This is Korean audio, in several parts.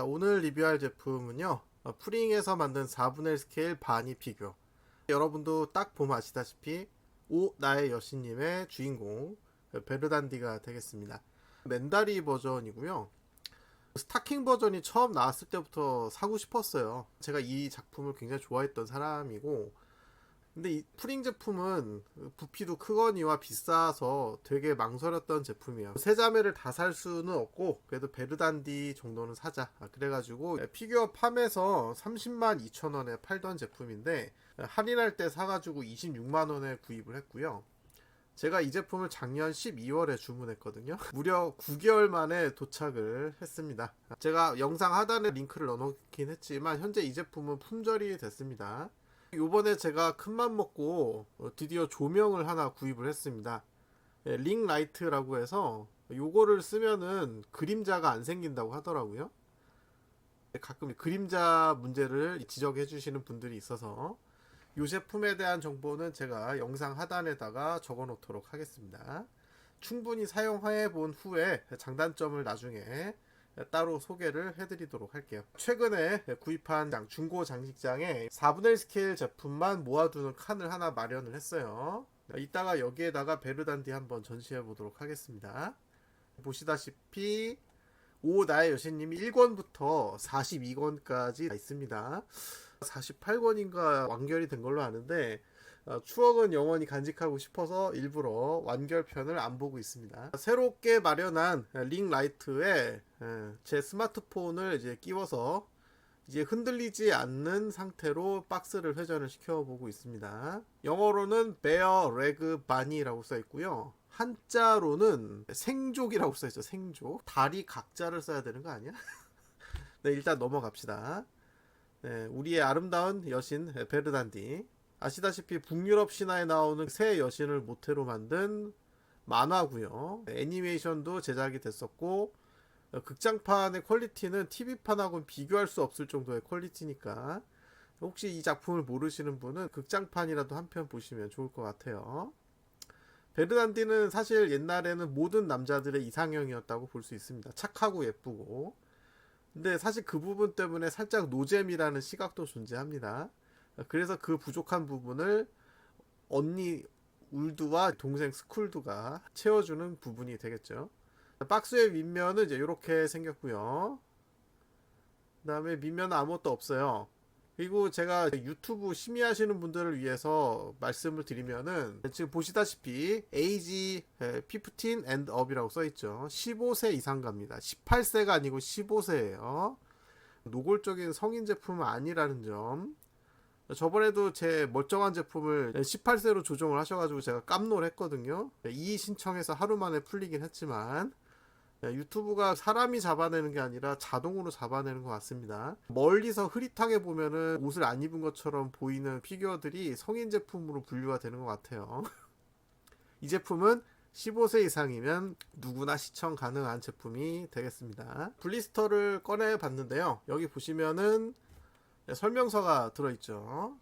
자, 오늘 리뷰할 제품은요, 프링에서 만든 4분의 1 스케일 바니 피규어. 여러분도 딱 보면 아시다시피 오 나의 여신님의 주인공 베르단디가 되겠습니다. 맨다리 버전이고요. 스타킹 버전이 처음 나왔을 때부터 사고 싶었어요. 제가 이 작품을 굉장히 좋아했던 사람이고, 근데 이 프링 제품은 부피도 크거니와 비싸서 되게 망설였던 제품이에요. 세 자매를 다 살 수는 없고 그래도 베르단디 정도는 사자, 그래가지고 피규어 팜에서 30만 2천원에 팔던 제품인데 할인할 때 사가지고 26만원에 구입을 했고요. 제가 이 제품을 작년 12월에 주문했거든요. 무려 9개월 만에 도착을 했습니다. 제가 영상 하단에 링크를 넣어놓긴 했지만 현재 이 제품은 품절이 됐습니다. 요번에 제가 큰맘 먹고 드디어 조명을 하나 구입을 했습니다. 링 라이트라고 해서 요거를 쓰면은 그림자가 안 생긴다고 하더라고요. 가끔 그림자 문제를 지적해 주시는 분들이 있어서 이 제품에 대한 정보는 제가 영상 하단에다가 적어 놓도록 하겠습니다. 충분히 사용해 본 후에 장단점을 나중에 따로 소개를 해드리도록 할게요. 최근에 구입한 중고 장식장에 4분의 1 스케일 제품만 모아두는 칸을 하나 마련을 했어요. 이따가 여기에다가 베르단디 한번 전시해 보도록 하겠습니다. 보시다시피 오 나의 여신님이 1권부터 42권까지 있습니다. 48권인가 완결이 된 걸로 아는데 추억은 영원히 간직하고 싶어서 일부러 완결편을 안 보고 있습니다. 새롭게 마련한 링 라이트에 제 스마트폰을 이제 끼워서 이제 흔들리지 않는 상태로 박스를 회전을 시켜보고 있습니다. 영어로는 베어 레그 바니라고 써 있고요. 한자로는 생족이라고 써 있죠. 생족. 다리 각자를 써야 되는 거 아니야? 네, 일단 넘어갑시다. 네, 우리의 아름다운 여신 베르단디. 아시다시피 북유럽 신화에 나오는 새 여신을 모태로 만든 만화고요. 애니메이션도 제작이 됐었고 극장판의 퀄리티는 TV판하고는 비교할 수 없을 정도의 퀄리티니까 혹시 이 작품을 모르시는 분은 극장판이라도 한 편 보시면 좋을 것 같아요. 베르단디는 사실 옛날에는 모든 남자들의 이상형이었다고 볼 수 있습니다. 착하고 예쁘고. 근데 사실 그 부분 때문에 살짝 노잼이라는 시각도 존재합니다. 그래서 그 부족한 부분을 언니 울두와 동생 스쿨두가 채워주는 부분이 되겠죠. 박스의 윗면은 이제 이렇게 생겼고요. 그 다음에 밑면은 아무것도 없어요. 그리고 제가 유튜브 심의하시는 분들을 위해서 말씀을 드리면은 지금 보시다시피 age 15 and up이라고 써있죠. 15세 이상 갑니다. 18세가 아니고 15세예요. 노골적인 성인 제품은 아니라는 점. 저번에도 제 멀쩡한 제품을 18세로 조정을 하셔가지고 제가 깜놀했거든요. 이의 신청해서 하루 만에 풀리긴 했지만 유튜브가 사람이 잡아내는 게 아니라 자동으로 잡아내는 것 같습니다. 멀리서 흐릿하게 보면은 옷을 안 입은 것처럼 보이는 피규어들이 성인 제품으로 분류가 되는 것 같아요. 이 제품은 15세 이상이면 누구나 시청 가능한 제품이 되겠습니다. 블리스터를 꺼내 봤는데요. 여기 보시면은 설명서가 들어있죠.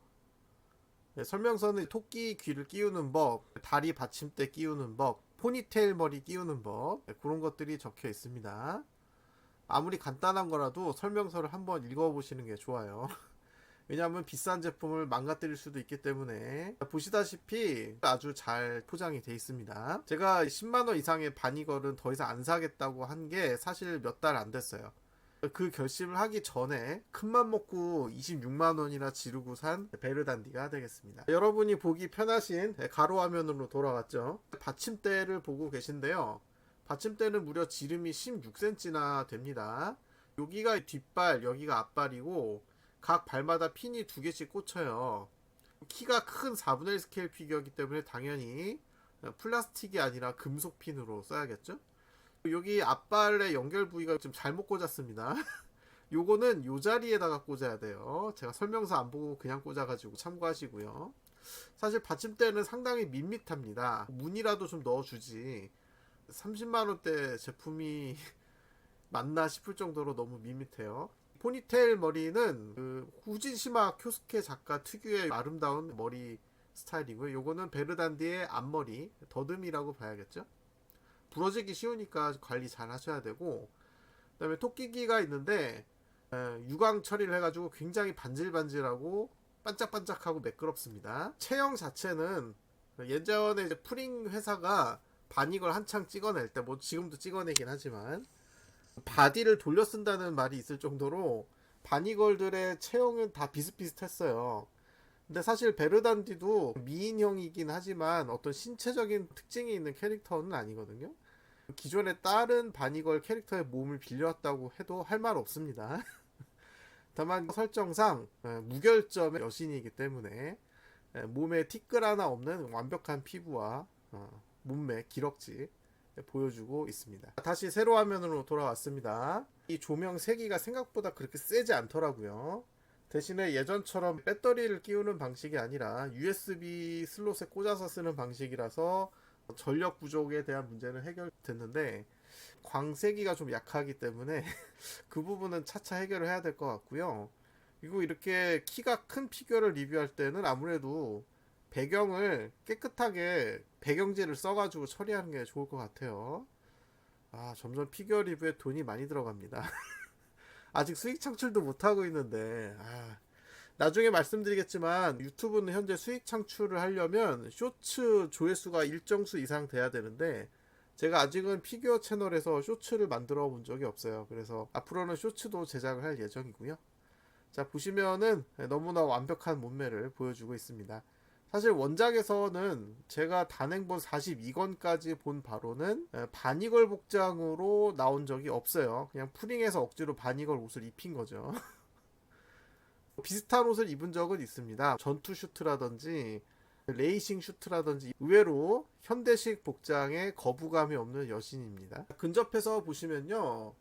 설명서는 토끼 귀를 끼우는 법, 다리 받침대 끼우는 법, 포니테일 머리 끼우는 법, 그런 것들이 적혀 있습니다. 아무리 간단한 거라도 설명서를 한번 읽어보시는 게 좋아요. 왜냐하면 비싼 제품을 망가뜨릴 수도 있기 때문에. 보시다시피 아주 잘 포장이 되어 있습니다. 제가 10만원 이상의 바니걸은 더 이상 안 사겠다고 한 게 사실 몇 달 안 됐어요. 그 결심을 하기 전에 큰맘 먹고 26만원이나 지르고 산 베르단디가 되겠습니다. 여러분이 보기 편하신 가로화면으로 돌아왔죠. 받침대를 보고 계신데요. 받침대는 무려 지름이 16cm나 됩니다. 여기가 뒷발, 여기가 앞발이고 각 발마다 핀이 2개씩 꽂혀요. 키가 큰 4분의 1 스케일 피규어이기 때문에 당연히 플라스틱이 아니라 금속 핀으로 써야겠죠. 여기 앞발의 연결 부위가 좀 잘못 꽂았습니다. 요거는 요 자리에다가 꽂아야 돼요. 제가 설명서 안 보고 그냥 꽂아가지고 참고하시고요. 사실 받침대는 상당히 밋밋합니다. 문이라도 좀 넣어주지 30만원대 제품이 맞나 싶을 정도로 너무 밋밋해요. 포니테일 머리는 그 후지시마 쿄스케 작가 특유의 아름다운 머리 스타일이고요. 요거는 베르단디의 앞머리 더듬이라고 봐야겠죠. 부러지기 쉬우니까 관리 잘 하셔야 되고, 그 다음에 토끼기가 있는데 유광 처리를 해가지고 굉장히 반질반질하고 반짝반짝하고 매끄럽습니다. 체형 자체는 예전에 이제 프링 회사가 바닉을 한창 찍어낼 때, 뭐 지금도 찍어내긴 하지만 바디를 돌려 쓴다는 말이 있을 정도로 바니걸들의 체형은 다 비슷비슷했어요. 근데 사실 베르단디도 미인형이긴 하지만 어떤 신체적인 특징이 있는 캐릭터는 아니거든요. 기존에 다른 바니걸 캐릭터의 몸을 빌려왔다고 해도 할 말 없습니다. 다만 설정상 무결점의 여신이기 때문에 몸에 티끌 하나 없는 완벽한 피부와 몸매 기럭지 보여주고 있습니다. 다시 세로 화면으로 돌아왔습니다. 이 조명 세기가 생각보다 그렇게 세지 않더라고요. 대신에 예전처럼 배터리를 끼우는 방식이 아니라 USB 슬롯에 꽂아서 쓰는 방식이라서 전력 부족에 대한 문제는 해결됐는데, 광세기가 좀 약하기 때문에 그 부분은 차차 해결을 해야 될 것 같고요. 그리고 이렇게 키가 큰 피규어를 리뷰할 때는 아무래도 배경을 깨끗하게 배경지를 써가지고 처리하는 게 좋을 것 같아요. 점점 피규어 리뷰에 돈이 많이 들어갑니다. 아직 수익 창출도 못하고 있는데, 나중에 말씀드리겠지만 유튜브는 현재 수익 창출을 하려면 쇼츠 조회수가 일정 수 이상 돼야 되는데, 제가 아직은 피규어 채널에서 쇼츠를 만들어 본 적이 없어요. 그래서 앞으로는 쇼츠도 제작을 할 예정이고요. 자, 보시면은 너무나 완벽한 몸매를 보여주고 있습니다. 사실 원작에서는 제가 단행본 42권까지 본 바로는 바니걸 복장으로 나온 적이 없어요. 그냥 프링에서 억지로 바니걸 옷을 입힌 거죠. 비슷한 옷을 입은 적은 있습니다. 전투 슈트라든지 레이싱 슈트라든지 의외로 현대식 복장에 거부감이 없는 여신입니다. 근접해서 보시면요,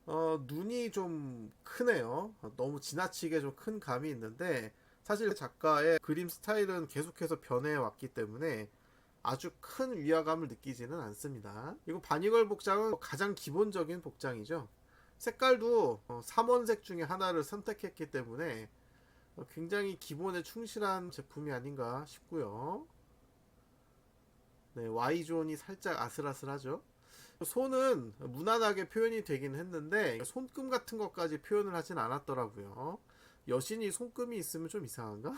눈이 좀 크네요. 너무 지나치게 좀 큰 감이 있는데, 사실 작가의 그림 스타일은 계속해서 변해왔기 때문에 아주 큰 위화감을 느끼지는 않습니다. 그리고 바니걸 복장은 가장 기본적인 복장이죠. 색깔도 3원색 중에 하나를 선택했기 때문에 굉장히 기본에 충실한 제품이 아닌가 싶고요. 네, Y존이 살짝 아슬아슬하죠. 손은 무난하게 표현이 되긴 했는데 손금 같은 것까지 표현을 하진 않았더라고요. 여신이 손금이 있으면 좀 이상한가?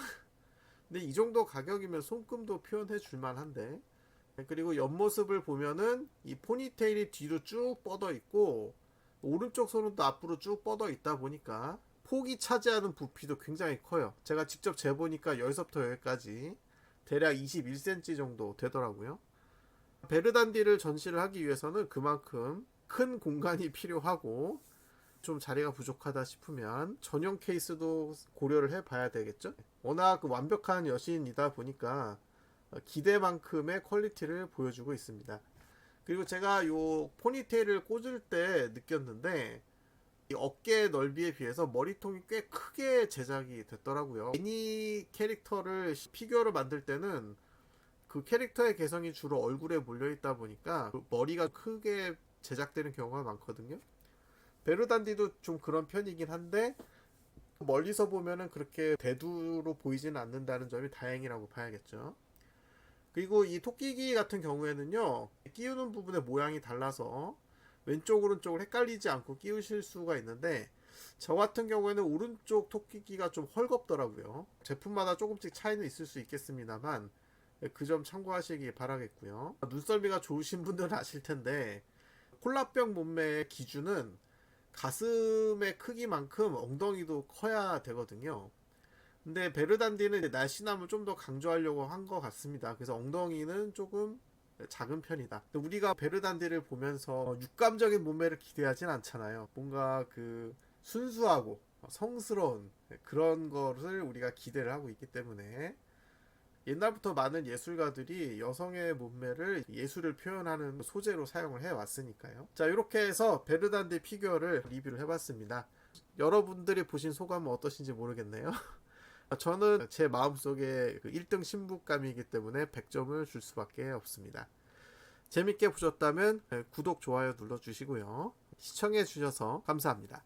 근데 이 정도 가격이면 손금도 표현해 줄만 한데. 그리고 옆모습을 보면은 이 포니테일이 뒤로 쭉 뻗어 있고 오른쪽 손은 또 앞으로 쭉 뻗어 있다 보니까 폭이 차지하는 부피도 굉장히 커요. 제가 직접 재보니까 여기서부터 여기까지 대략 21cm 정도 되더라고요. 베르단디를 전시를 하기 위해서는 그만큼 큰 공간이 필요하고, 좀 자리가 부족하다 싶으면 전용 케이스도 고려를 해봐야 되겠죠. 워낙 완벽한 여신이다 보니까 기대만큼의 퀄리티를 보여주고 있습니다. 그리고 제가 요 포니테일을 꽂을 때 느꼈는데 이 어깨 넓이에 비해서 머리통이 꽤 크게 제작이 됐더라고요. 애니 캐릭터를 피규어를 만들 때는 그 캐릭터의 개성이 주로 얼굴에 몰려있다 보니까 머리가 크게 제작되는 경우가 많거든요. 베르단디도 좀 그런 편이긴 한데 멀리서 보면은 그렇게 대두로 보이지는 않는다는 점이 다행이라고 봐야겠죠. 그리고 이 토끼기 같은 경우에는요, 끼우는 부분의 모양이 달라서 왼쪽 오른쪽을 헷갈리지 않고 끼우실 수가 있는데, 저 같은 경우에는 오른쪽 토끼기가 좀 헐겁더라고요. 제품마다 조금씩 차이는 있을 수 있겠습니다만 그 점 참고하시기 바라겠고요. 눈썰미가 좋으신 분들은 아실 텐데 콜라병 몸매의 기준은 가슴의 크기만큼 엉덩이도 커야 되거든요. 근데 베르단디는 날씬함을 좀 더 강조하려고 한 것 같습니다. 그래서 엉덩이는 조금 작은 편이다. 우리가 베르단디를 보면서 육감적인 몸매를 기대하진 않잖아요. 뭔가 그 순수하고 성스러운 그런 것을 우리가 기대를 하고 있기 때문에 옛날부터 많은 예술가들이 여성의 몸매를 예술을 표현하는 소재로 사용을 해왔으니까요. 자, 이렇게 해서 베르단디 피규어를 리뷰를 해봤습니다. 여러분들이 보신 소감은 어떠신지 모르겠네요. 저는 제 마음속에 1등 신부감이기 때문에 100점을 줄 수밖에 없습니다. 재밌게 보셨다면 구독, 좋아요 눌러주시고요. 시청해주셔서 감사합니다.